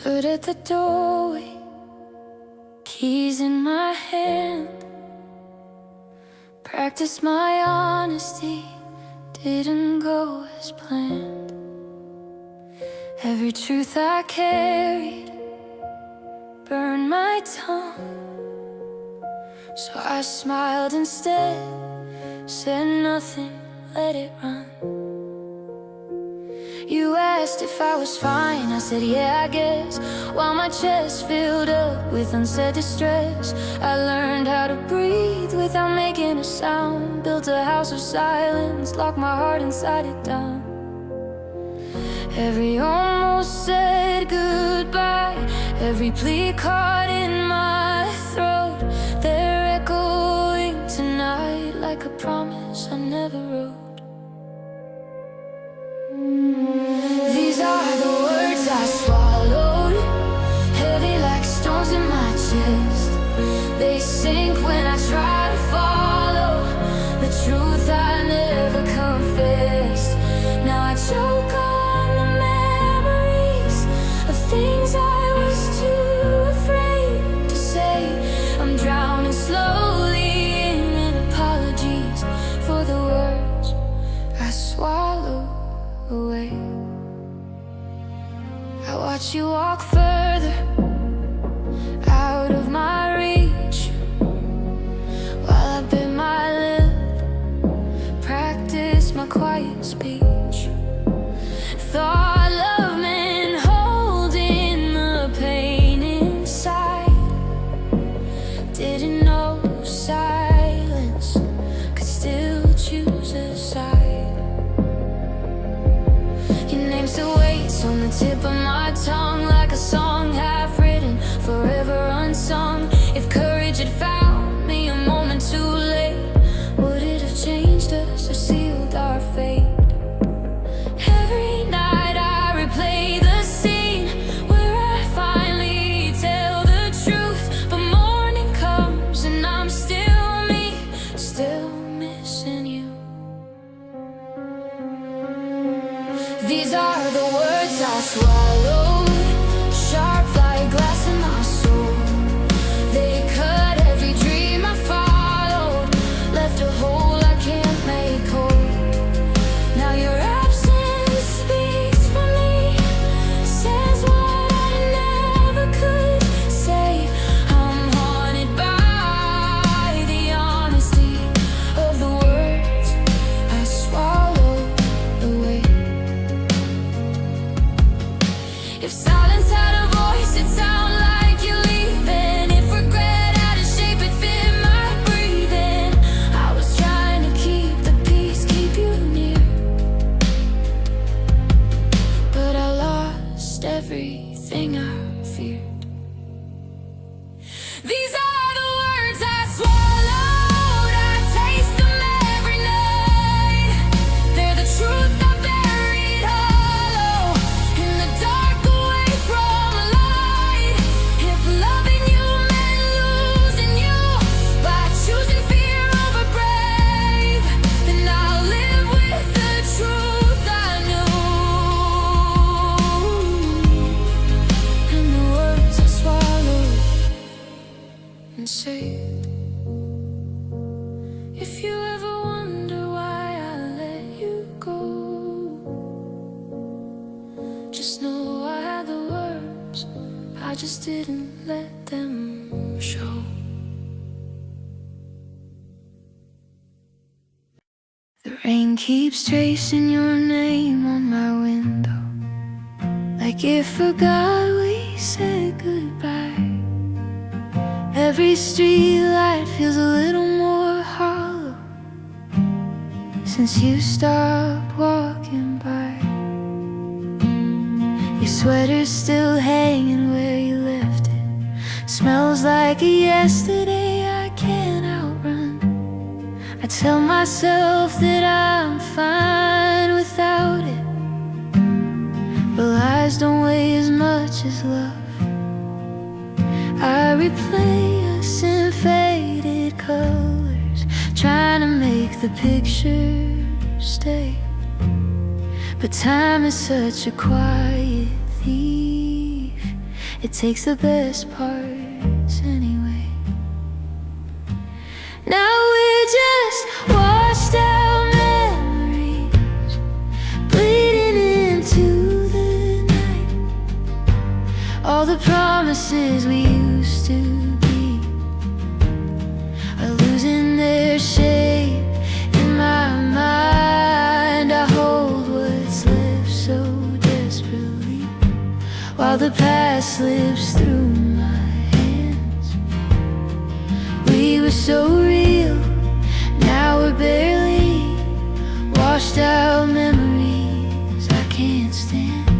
Stood at the doorway, keys in my hand. Practiced my honesty, didn't go as planned. Every truth I carried burned my tongue, so I smiled instead, said nothing, let it run. You asked if I was fine, I said yeah, I guess. While my chest filled up with unsaid distress, I learned how to breathe without making a sound. Built a house of silence, locked my heart inside it down. Every almost said goodbye, every plea caught in my throat, they're echoing tonight like a promise I never wrote. These are the words I swallowed, heavy like stones in my chest. They sink when I try to follow the truth I never confessed. Now I choke on the memories of things I was too afraid to say. I'm drowning slowly in apologies for the words I swallow away. I watch you walk further out of my reach, while I bit my lip, practice my quiet speech. Thought love meant holding the pain inside, didn't know silence could still choose a side. Your name still waits on the tip of my tongue, like a song half written, forever unsung. If courage had found me a moment too late, would it have changed us or sealed our fate? Every night I replay the scene where I finally tell the truth, but morning comes and I'm still me, still missing you. These are the words I swallowed, sharp like glass in my soul. They cut every dream I followed, left a hole I can't make whole. Now your absence speaks for me, says what I never could say. I'm haunted by the honesty of the words I swallow away. If silence had a voice, it'd sound like you're leaving. If regret had a shape, it fit my breathing. I was trying to keep the peace, keep you near, but I lost everything I feared. These are the words I swallowed, I taste them every night. They're the truth I buried hollow in the dark, away from light. If loving you meant losing you by choosing fear over brave, then I'll live with the truth I knew, and the words I swallowed and saved. If you ever wonder why I let you go, just know I had the words, I just didn't let them show. The rain keeps tracing your name on my window, like it forgot we said goodbye. Every street light feels a little more hollow since you stopped walking by. Your sweater's still hanging where you left it, smells like a yesterday I can't outrun. I tell myself that I'm fine without it, but lies don't weigh as much as love. I replay us in faded colors, trying to make the picture stay. But time is such a quiet thief, It takes the best parts anyway. Now we're just washed out memories, bleeding into the night. All the promises we used to be are losing their shape in my mind. I hold what's left so desperately, while the past slips through my hands. We were so real, now we're barely washed out memories I can't stand.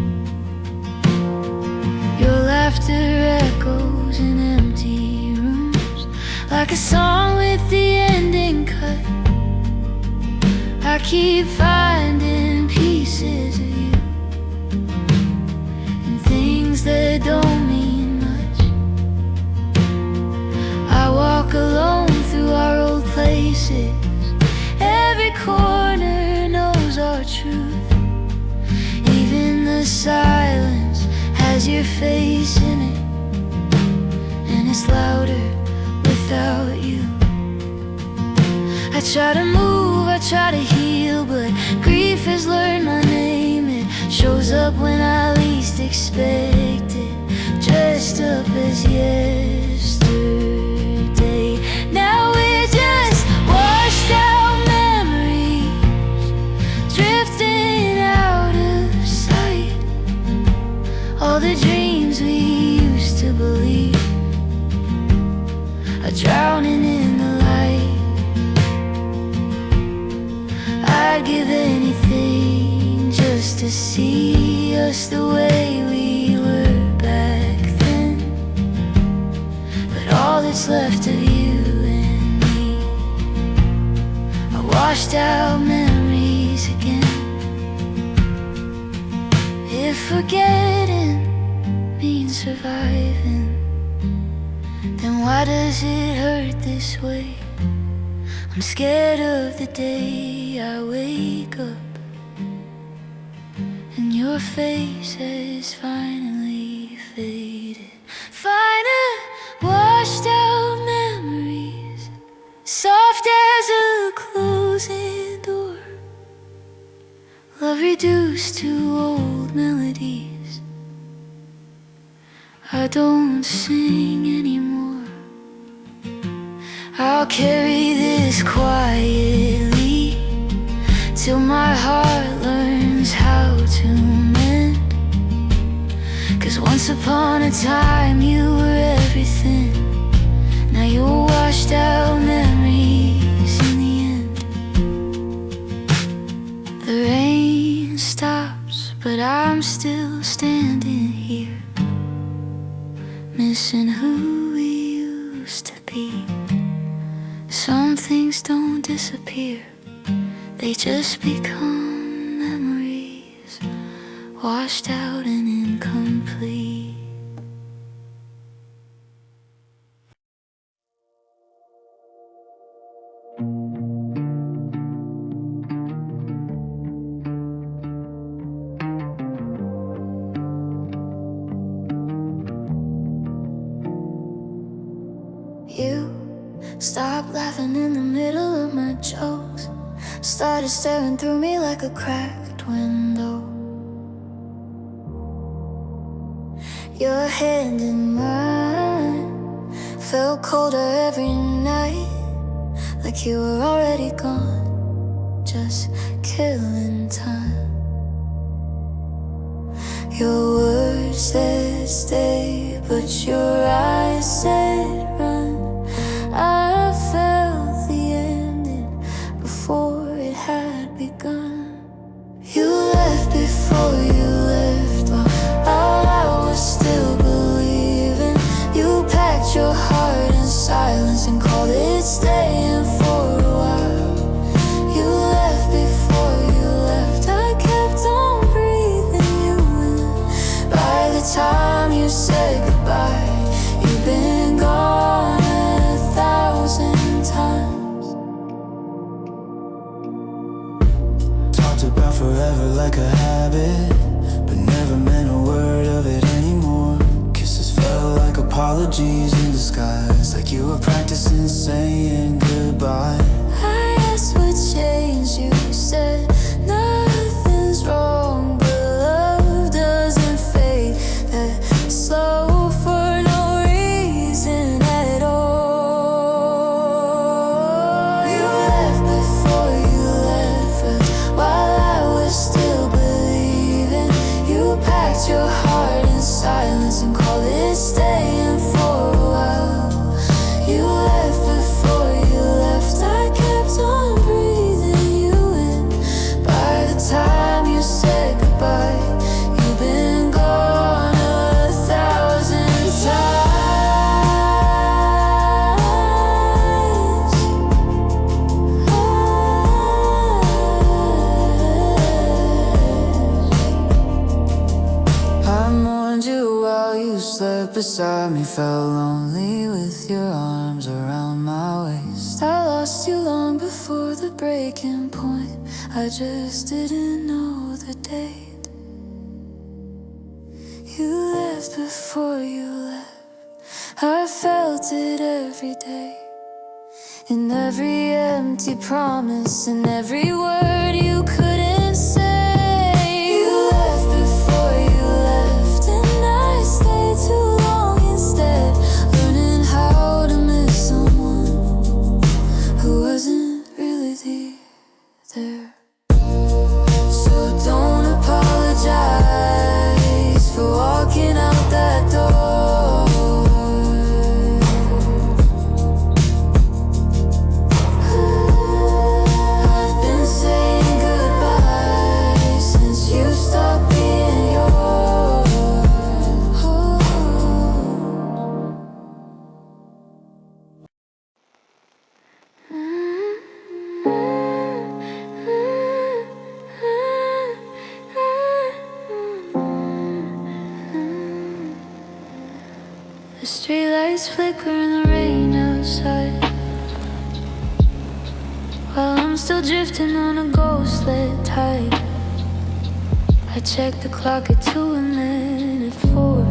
Your laughter echoes in empty rooms, like a song with the ending cut. I keep finding pieces of you and things that don't mean much. I walk alone through our old places. Every corner knows our truth. Even the silence has your face in it, and it's louder without you. I try to move, I try to heal, but grief has learned my name. It shows up when I least expect it, dressed up as yesterday. Now we're just washed out memories, drifting out of sight. All the dreams we used to believe are drowning in the light. I'd give anything just to see us the way we were back then. But all that's left of you and me are washed out memories again. If forgetting means surviving, then why does it hurt this way? I'm scared of the day I wake up and your face has finally faded. Final washed out memories, soft as a closing door. Love reduced to old melodies. I don't sing anymore. I'll carry this quietly till my heart learns how to mend. 'Cause once upon a time you were everything. Now you're washed out memories in the end. The rain stops, but I'm still standing here, missing who we used to be. Some things don't disappear, they just become memories, washed out and incomplete. You stopped laughing in the middle of my jokes, started staring through me like a cracked window. Your hand in mine felt colder every night, like you were already gone, just killing time. Your words said stay, but your eyes said run. I felt the ending before it had begun. You left before you left, while I was still believing. You packed your heart in silence and called it staying for a while. You left before you left, I kept on breathing you in. By the time you said goodbye, you've been gone 1,000 times. Talked about forever like a habit, but never meant a word of it anymore. Kisses apologies in disguise, like you were practicing saying goodbye. I asked what changed, you said nothing's wrong, but love doesn't fade that slow for no reason at all. You left before you left, but while I was still believing, you packed your heart in silence and called it staying for a while. You left before you left, I kept on breathing you in. By the time you said goodbye, you've been gone 1,000 times. I mourned you while you slept beside me, felt lonely with your arms around my waist. I lost you long before the breaking point, I just didn't know the date. You left before you left, I felt it every day, in every empty promise and every word you couldn't say. You left before you left, and I stayed too long instead, learning how to miss someone who wasn't really there. So don't apologize for walking out that door. I've been saying goodbye since you stopped being yours. The streetlights flicker in the rain outside, while I'm still drifting on a ghost-lit tide. I check the clock at 2 and then at 4,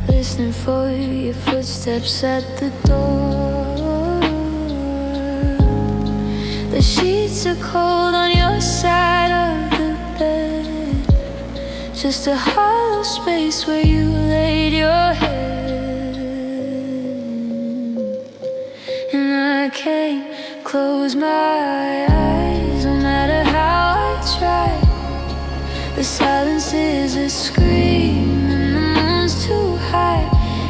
listening for your footsteps at the door. The sheets are cold on your side of the bed, just a hollow space where you laid your head. And I can't close my eyes, no matter how I try. The silence is a scream and the moon's too high.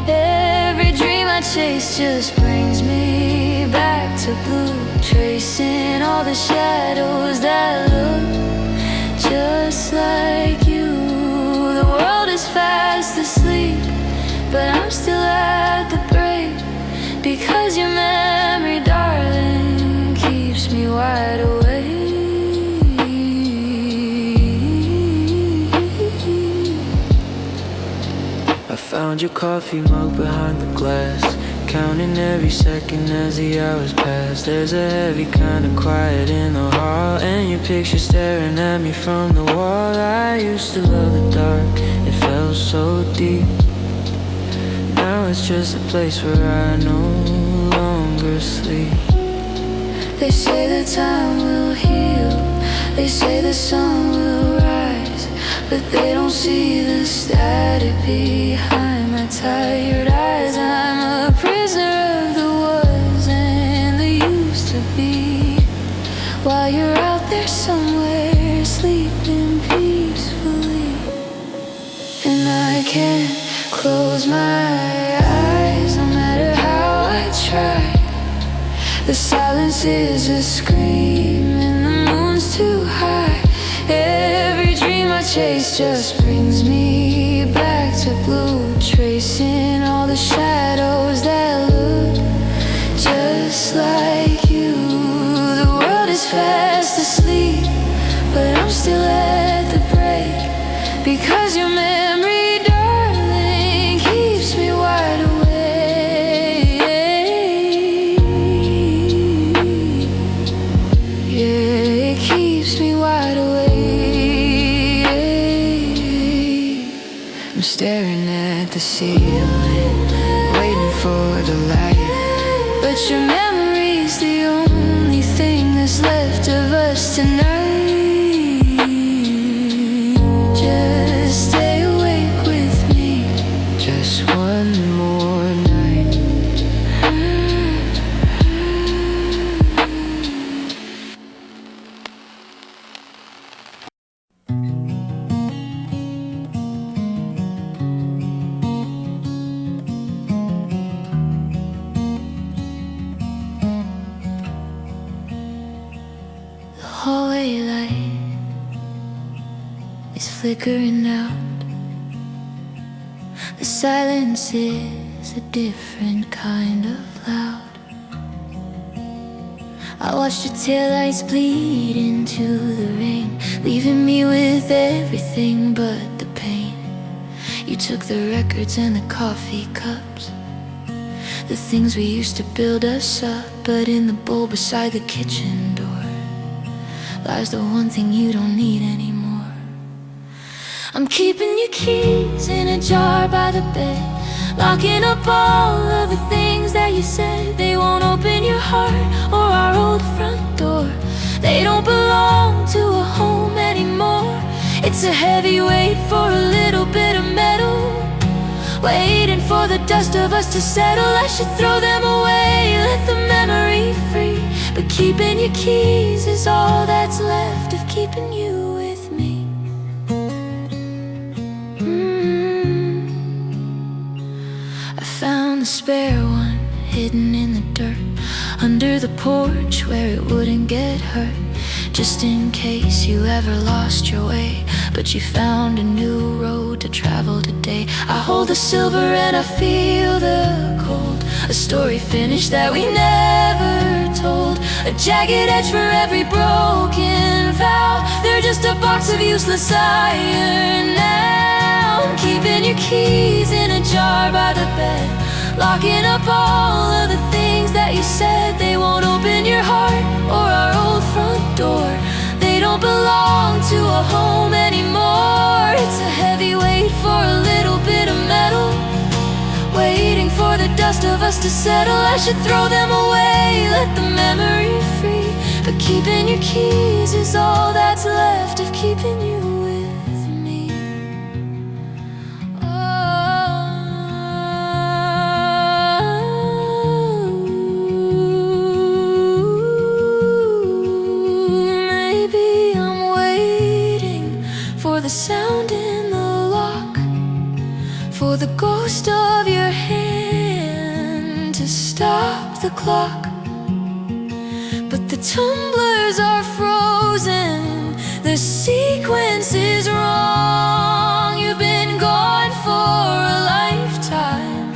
Every dream I chase just brings me back to blue, tracing all the shadows that look just like you. The world is fast asleep, but I'm still at the break, because your memory, darling, keeps me wide awake. I found your coffee mug behind the glass, counting every second as the hours pass. There's a heavy kind of quiet in the hall, and your picture staring at me from the wall. I used to love the dark, it felt so deep. Now it's just a place where I no longer sleep. They say that time will heal, they say the sun will rise, but they don't see the static behind my tired eyes. I'm a prisoner of the was and the used to be, while you're out there somewhere sleeping peacefully. And I can't close my eyes, no matter how I try. The silence is a scream and the moon's too high. Every dream I chase just brings me back to blue, tracing all the shadows that look just like you. The world is fast asleep, but I'm still at the break, because your memory, darling, keeps me wide awake. Yeah, it keeps me wide awake. I'm staring at the ceiling, waiting for the light. But your memory's the only thing that's left of us tonight. Just stay awake with me, Just one more night. the hallway light is flickering out. The silence is a different kind of loud. I watched your taillights bleed into the rain, leaving me with everything but the pain. You took the records and the coffee cups, the things we used to build us up. But in the bowl beside the kitchen door lies the one thing you don't need anymore. I'm keeping your keys in a jar by the bed, locking up all of the things that you said. They won't open your heart or our old front door. They don't belong to a home anymore. It's a heavy weight for a little bit of metal, waiting for the dust of us to settle. I should throw them away, let the memory free. But keeping your keys is all that's left of keeping you with me. I found the spare one hidden in the dirt, under the porch where it wouldn't get hurt, just in case you ever lost your way. But you found a new road to travel today. I hold the silver and I feel the cold, a story finished that we never told, a jagged edge for every broken vow. They're just a box of useless iron now. I'm keeping your keys in a jar by the bed, locking up all of the things that you said. They won't open your heart or our old front door. They don't belong to a home anymore. It's a heavy weight for a little bit of metal, waiting for the dust of us to settle. I should throw them away, let the memory free. But keeping your keys is all that's left of keeping you with me. Maybe I'm waiting for the sound in the lock, for the ghost of your hand to stop the clock. But the tumblers are frozen, the sequence is wrong. You've been gone for a lifetime,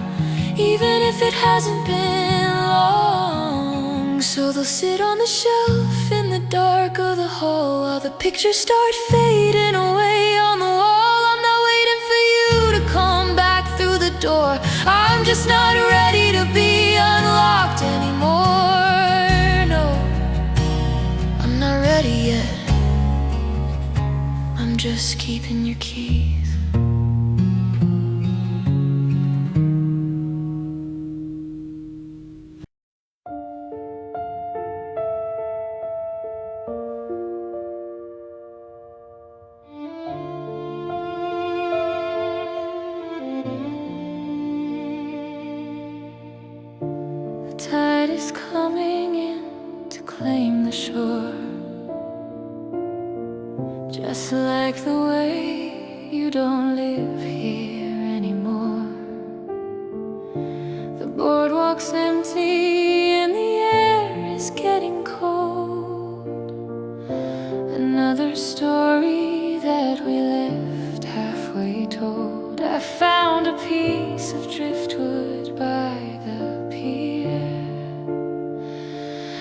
even if it hasn't been long. So they'll sit on the shelf in the dark of the hall while the pictures start fading away on the wall. I'm not waiting for you to come back through the door. I'm just not ready to be unlocked anymore. No, I'm not ready yet. I'm just keeping your keys. The tide is coming in to claim the shore, just like the way you don't live here anymore. The boardwalk's empty and the air is getting cold. Another story that we left halfway told. I found a piece of driftwood by the pier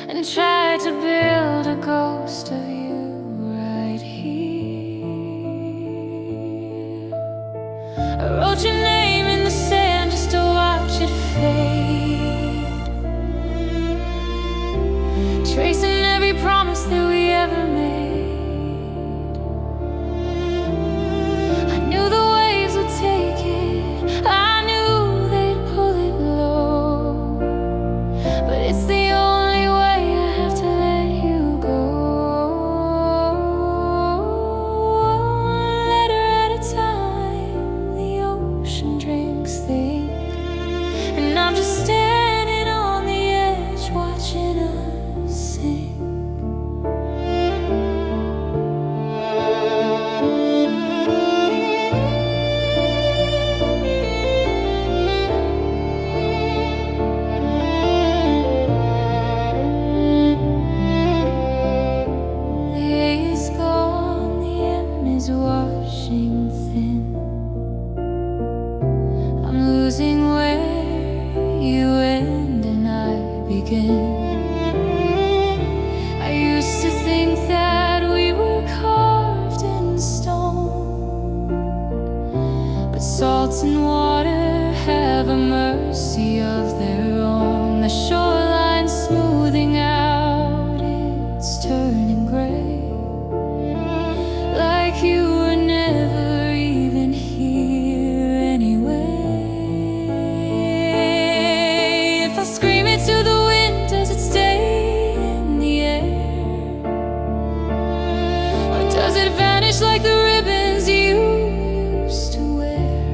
and tried to build a ghost of you right here. I wrote your name in the sand just to watch it fade, tracing every promise that we ever made. I knew the waves would take it, I begin. I used to think that we were carved in stone, but salt and water have a mercy of their own. The shoreline smoothing out, it's turning gray, like you were never even here anyway. If I scream it to the wind, does it stay in the air? Or does it vanish like the ribbons you used to wear?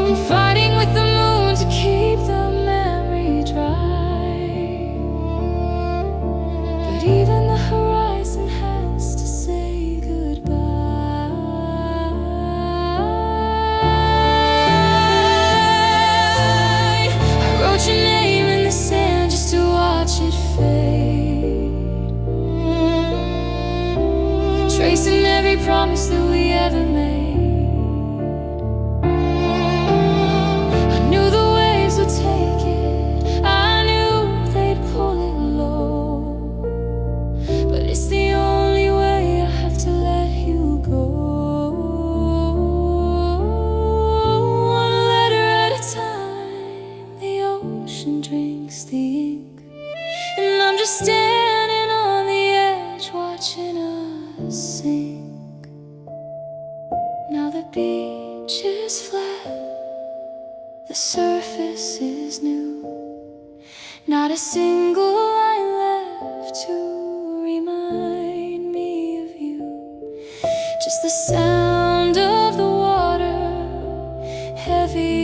I'm fighting with the moon to keep the memory dry, but even the horizon has to say goodbye. I wrote your name in the sand just to watch it fade, tracing every promise that we ever made. I knew the waves would take it, I knew they'd pull it low, but it's the only way. I have to let you go. One letter at a time, the ocean drinks the ink, and I'm just standing on the edge watching us sink. Now the beach is flat, the surface is new, not a single line left to remind me of you. Just the sound of the water, heavy